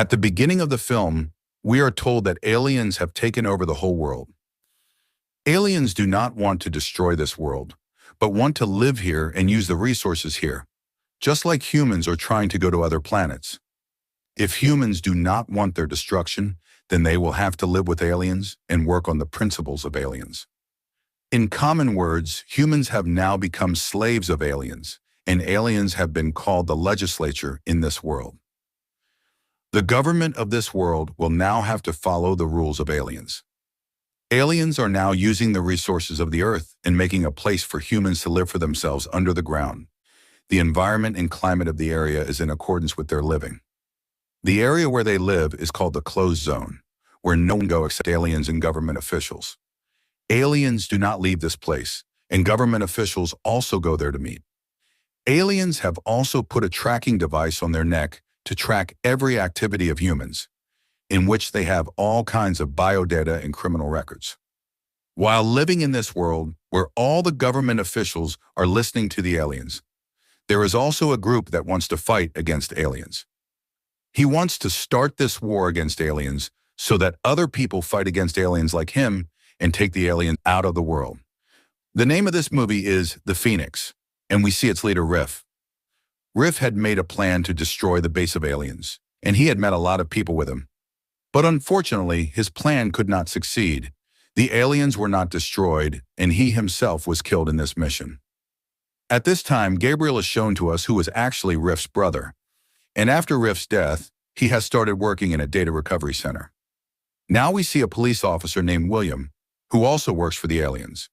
At the beginning of the film, we are told that aliens have taken over the whole world. Aliens do not want to destroy this world, but want to live here and use the resources here, just like humans are trying to go to other planets. If humans do not want their destruction, then they will have to live with aliens and work on the principles of aliens. In common words, humans have now become slaves of aliens, and aliens have been called the legislature in this world. The government of this world will now have to follow the rules of aliens. Aliens are now using the resources of the earth and making a place for humans to live for themselves under the ground. The environment and climate of the area is in accordance with their living. The area where they live is called the closed zone, where no one goes except aliens and government officials. Aliens do not leave this place, and government officials also go there to meet. Aliens have also put a tracking device on their neck to track every activity of humans, in which they have all kinds of biodata and criminal records. While living in this world, where all the government officials are listening to the aliens, there is also a group that wants to fight against aliens. He wants to start this war against aliens so that other people fight against aliens like him and take the aliens out of the world. The name of this movie is The Phoenix, and we see its leader, Rafe. Rafe had made a plan to destroy the base of aliens, and he had met a lot of people with him. But unfortunately, his plan could not succeed. The aliens were not destroyed, and he himself was killed in this mission. At this time, Gabriel is shown to us who was actually Rafe's brother, and after Rafe's death, he has started working in a data recovery center. Now we see a police officer named William, who also works for the aliens.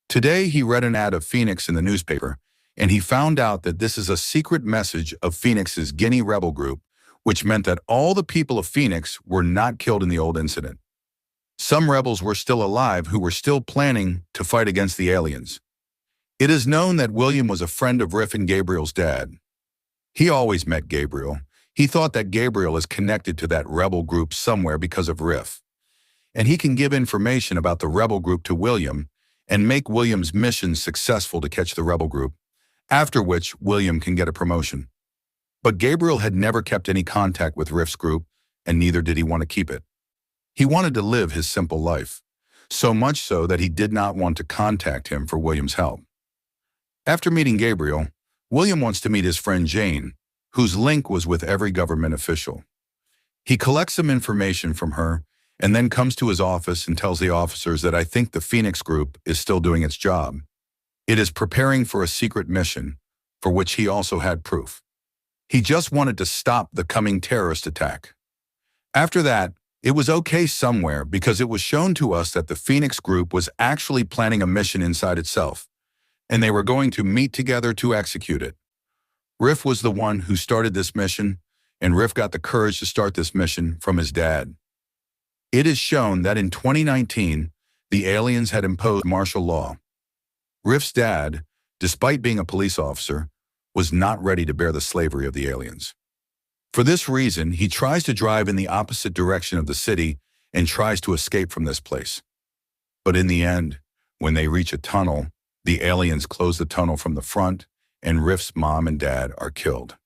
Today, he read an ad of Phoenix in the newspaper, and he found out that this is a secret message of Phoenix's Guinea rebel group, which meant that all the people of Phoenix were not killed in the old incident. Some rebels were still alive who were still planning to fight against the aliens. It is known that William was a friend of Rafe and Gabriel's dad. He always met Gabriel. He thought that Gabriel is connected to that rebel group somewhere because of Rafe, and he can give information about the rebel group to William and make William's mission successful to catch the rebel group, after which William can get a promotion. But Gabriel had never kept any contact with Rafe's group, and neither did he want to keep it. He wanted to live his simple life, so much so that he did not want to contact him for William's help. After meeting Gabriel, William wants to meet his friend Jane, whose link was with every government official. He collects some information from her and then comes to his office and tells the officers that I think the Phoenix group is still doing its job. It is preparing for a secret mission, for which he also had proof. He just wanted to stop the coming terrorist attack. After that, it was okay somewhere because it was shown to us that the Phoenix group was actually planning a mission inside itself, and they were going to meet together to execute it. Rafe was the one who started this mission, and Rafe got the courage to start this mission from his dad. It is shown that in 2019, the aliens had imposed martial law. Rafe's dad, despite being a police officer, was not ready to bear the slavery of the aliens. For this reason, he tries to drive in the opposite direction of the city and tries to escape from this place. But in the end, when they reach a tunnel, the aliens close the tunnel from the front, and Rafe's mom and dad are killed.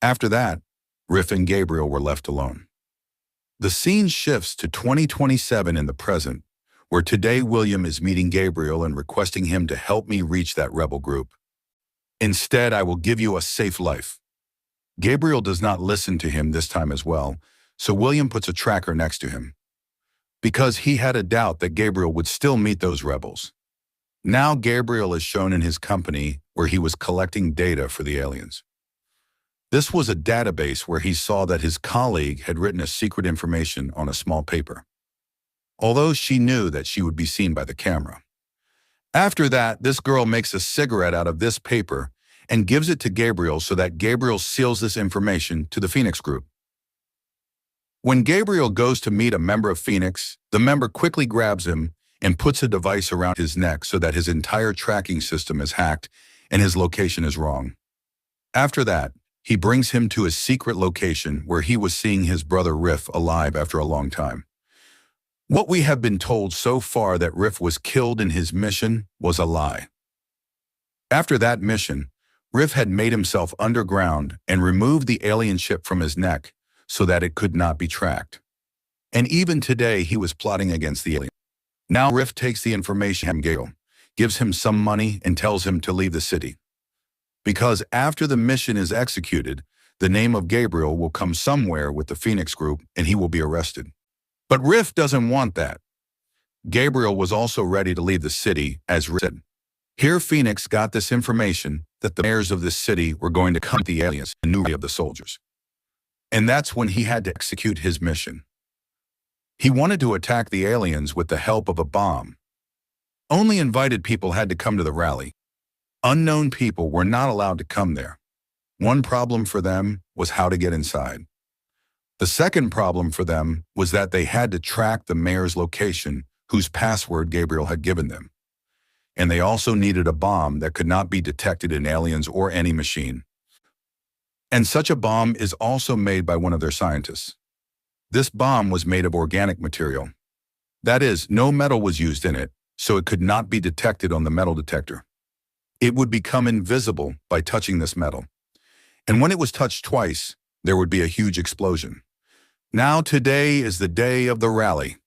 After that, Rafe and Gabriel were left alone. The scene shifts to 2027 in the present, where today William is meeting Gabriel and requesting him to help me reach that rebel group. Instead, I will give you a safe life. Gabriel does not listen to him this time as well, so William puts a tracker next to him, because he had a doubt that Gabriel would still meet those rebels. Now Gabriel is shown in his company where he was collecting data for the aliens. This was a database where he saw that his colleague had written a secret information on a small paper, although she knew that she would be seen by the camera. After that, this girl makes a cigarette out of this paper and gives it to Gabriel so that Gabriel seals this information to the Phoenix group. When Gabriel goes to meet a member of Phoenix, the member quickly grabs him and puts a device around his neck so that his entire tracking system is hacked and his location is wrong. After that, he brings him to his secret location where he was seeing his brother Rafe alive after a long time. What we have been told so far that Rafe was killed in his mission was a lie. After that mission, Rafe had made himself underground and removed the alien chip from his neck so that it could not be tracked. And even today, he was plotting against the alien. Now Riff takes the information from Gabriel, gives him some money, and tells him to leave the city. Because after the mission is executed, the name of Gabriel will come somewhere with the Phoenix group and he will be arrested. But Riff doesn't want that. Gabriel was also ready to leave the city, as Riff said. Here Phoenix got this information that the mayors of this city were going to come to the aliens and knew of the soldiers. And that's when he had to execute his mission. He wanted to attack the aliens with the help of a bomb. Only invited people had to come to the rally. Unknown people were not allowed to come there. One problem for them was how to get inside. The second problem for them was that they had to track the mayor's location, whose password Gabriel had given them. And they also needed a bomb that could not be detected in aliens or any machine. And such a bomb is also made by one of their scientists. This bomb was made of organic material. That is, no metal was used in it, so it could not be detected on the metal detector. It would become invisible by touching this metal. And when it was touched twice, there would be a huge explosion. Now today is the day of the rally.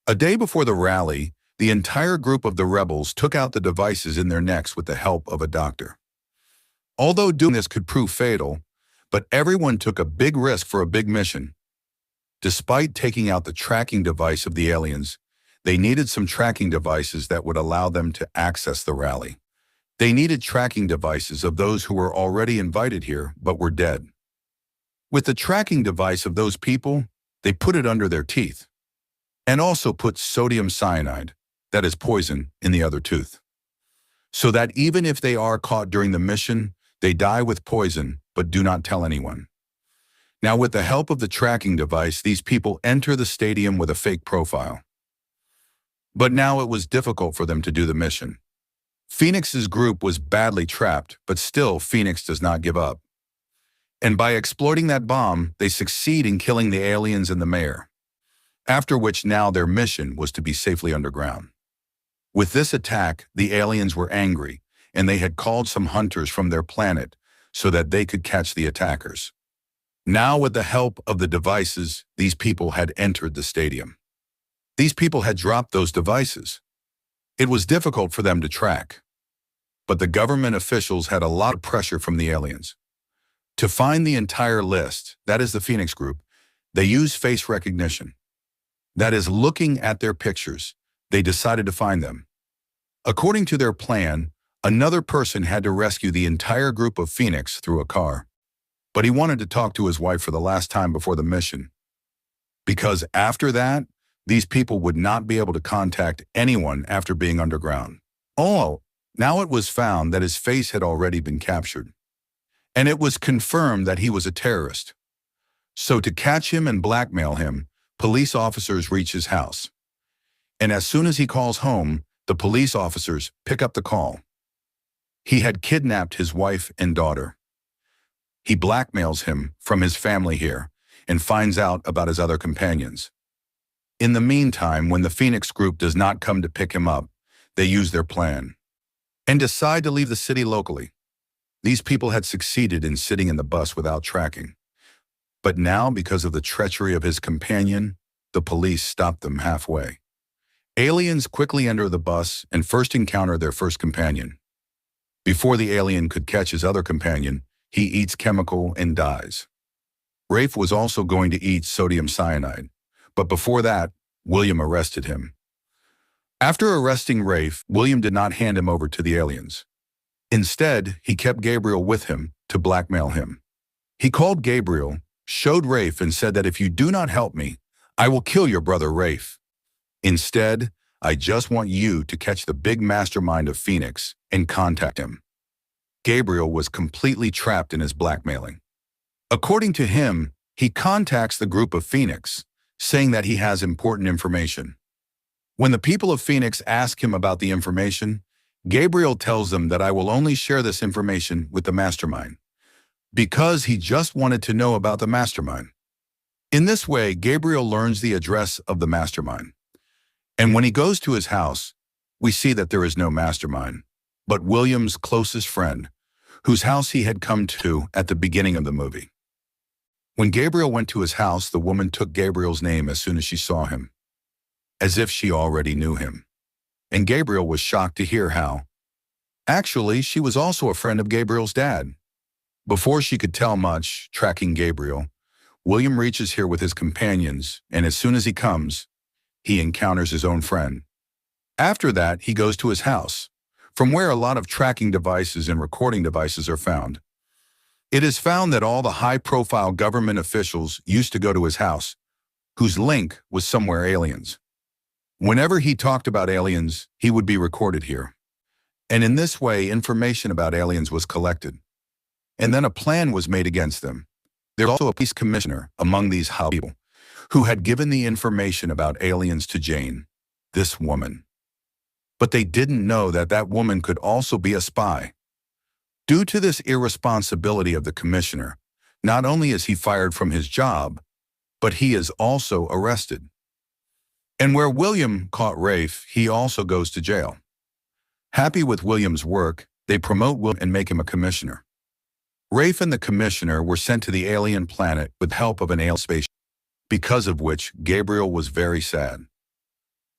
A day before the rally, the entire group of the rebels took out the devices in their necks with the help of a doctor. Although doing this could prove fatal, but everyone took a big risk for a big mission. Despite taking out the tracking device of the aliens, they needed some tracking devices that would allow them to access the rally. They needed tracking devices of those who were already invited here but were dead. With the tracking device of those people, they put it under their teeth, and also put sodium cyanide, that is poison, in the other tooth. So that even if they are caught during the mission, they die with poison but do not tell anyone. Now, with the help of the tracking device, these people enter the stadium with a fake profile. But now it was difficult for them to do the mission. Phoenix's group was badly trapped, but still Phoenix does not give up. And by exploiting that bomb, they succeed in killing the aliens and the mayor. After which now their mission was to be safely underground. With this attack, the aliens were angry, and they had called some hunters from their planet so that they could catch the attackers. Now, with the help of the devices, these people had entered the stadium. These people had dropped those devices. It was difficult for them to track. But the government officials had a lot of pressure from the aliens. To find the entire list, that is the Phoenix group, they used face recognition. That is, looking at their pictures, they decided to find them. According to their plan, another person had to rescue the entire group of Phoenix through a car. But he wanted to talk to his wife for the last time before the mission. Because after that, these people would not be able to contact anyone after being underground. Oh, now it was found that his face had already been captured. And it was confirmed that he was a terrorist. So to catch him and blackmail him, police officers reach his house. And as soon as he calls home, the police officers pick up the call. He had kidnapped his wife and daughter. He blackmails him from his family here and finds out about his other companions. In the meantime, when the Phoenix group does not come to pick him up, they use their plan and decide to leave the city locally. These people had succeeded in sitting in the bus without tracking. But now, because of the treachery of his companion, the police stopped them halfway. Aliens quickly enter the bus and first encounter their first companion. Before the alien could catch his other companion, he eats chemical and dies. Rafe was also going to eat sodium cyanide, but before that, William arrested him. After arresting Rafe, William did not hand him over to the aliens. Instead, he kept Gabriel with him to blackmail him. He called Gabriel, showed Rafe, and said that if you do not help me, I will kill your brother Rafe. Instead, I just want you to catch the big mastermind of Phoenix and contact him. Gabriel was completely trapped in his blackmailing. According to him, he contacts the group of Phoenix, saying that he has important information. When the people of Phoenix ask him about the information, Gabriel tells them that I will only share this information with the mastermind, because he just wanted to know about the mastermind. In this way, Gabriel learns the address of the mastermind. And when he goes to his house, we see that there is no mastermind, but William's closest friend, whose house he had come to at the beginning of the movie. When Gabriel went to his house, the woman took Gabriel's name as soon as she saw him, as if she already knew him. And Gabriel was shocked to hear how. Actually, she was also a friend of Gabriel's dad. Before she could tell much, tracking Gabriel, William reaches here with his companions, and as soon as he comes, he encounters his own friend. After that, he goes to his house, from where a lot of tracking devices and recording devices are found. It is found that all the high-profile government officials used to go to his house, whose link was somewhere aliens. Whenever he talked about aliens, he would be recorded here. And in this way, information about aliens was collected. And then a plan was made against them. There was also a police commissioner among these high people who had given the information about aliens to Jane, this woman. But they didn't know that that woman could also be a spy. Due to this irresponsibility of the commissioner, not only is he fired from his job, but he is also arrested. And where William caught Rafe, he also goes to jail. Happy with William's work, they promote William and make him a commissioner. Rafe and the commissioner were sent to the alien planet with help of an alien spaceship, because of which Gabriel was very sad.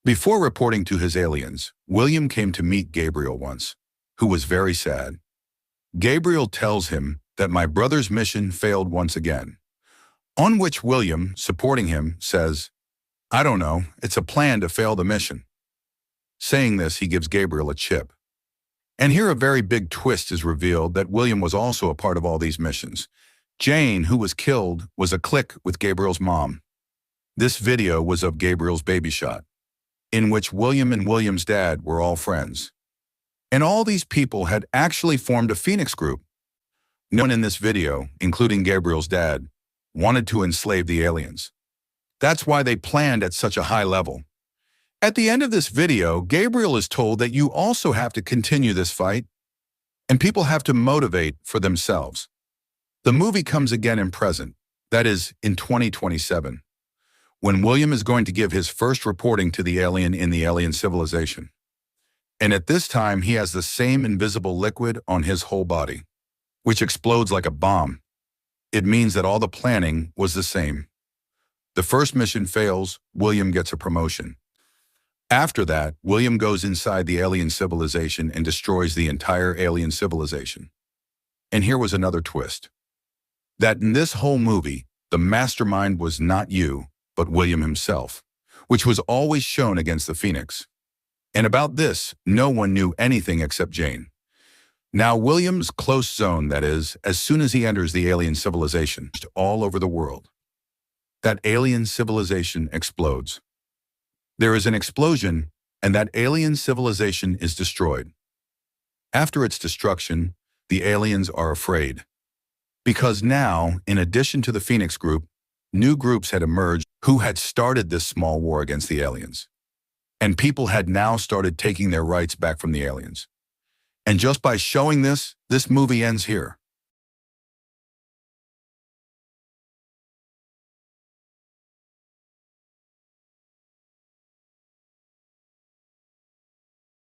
Before reporting to his aliens, William came to meet Gabriel once, who was very sad. Gabriel tells him that my brother's mission failed once again, on which William, supporting him, says, "I don't know, it's a plan to fail the mission." Saying this, he gives Gabriel a chip. And here a very big twist is revealed that William was also a part of all these missions. Jane, who was killed, was a clique with Gabriel's mom. This video was of Gabriel's baby shot, in which William and William's dad were all friends. And all these people had actually formed a Phoenix group. No one in this video, including Gabriel's dad, wanted to enslave the aliens. That's why they planned at such a high level. At the end of this video, Gabriel is told that you also have to continue this fight, and people have to motivate for themselves. The movie comes again in present, that is, in 2027, when William is going to give his first reporting to the alien in the alien civilization. And at this time, he has the same invisible liquid on his whole body, which explodes like a bomb. It means that all the planning was the same. The first mission fails, William gets a promotion. After that, William goes inside the alien civilization and destroys the entire alien civilization. And here was another twist. That in this whole movie, the mastermind was not you, but William himself, which was always shown against the Phoenix. And about this, no one knew anything except Jane. Now William's close zone, that is, as soon as he enters the alien civilization, all over the world, that alien civilization explodes. There is an explosion, and that alien civilization is destroyed. After its destruction, the aliens are afraid. Because now, in addition to the Phoenix group, new groups had emerged who had started this small war against the aliens. And people had now started taking their rights back from the aliens. And just by showing this, this movie ends here.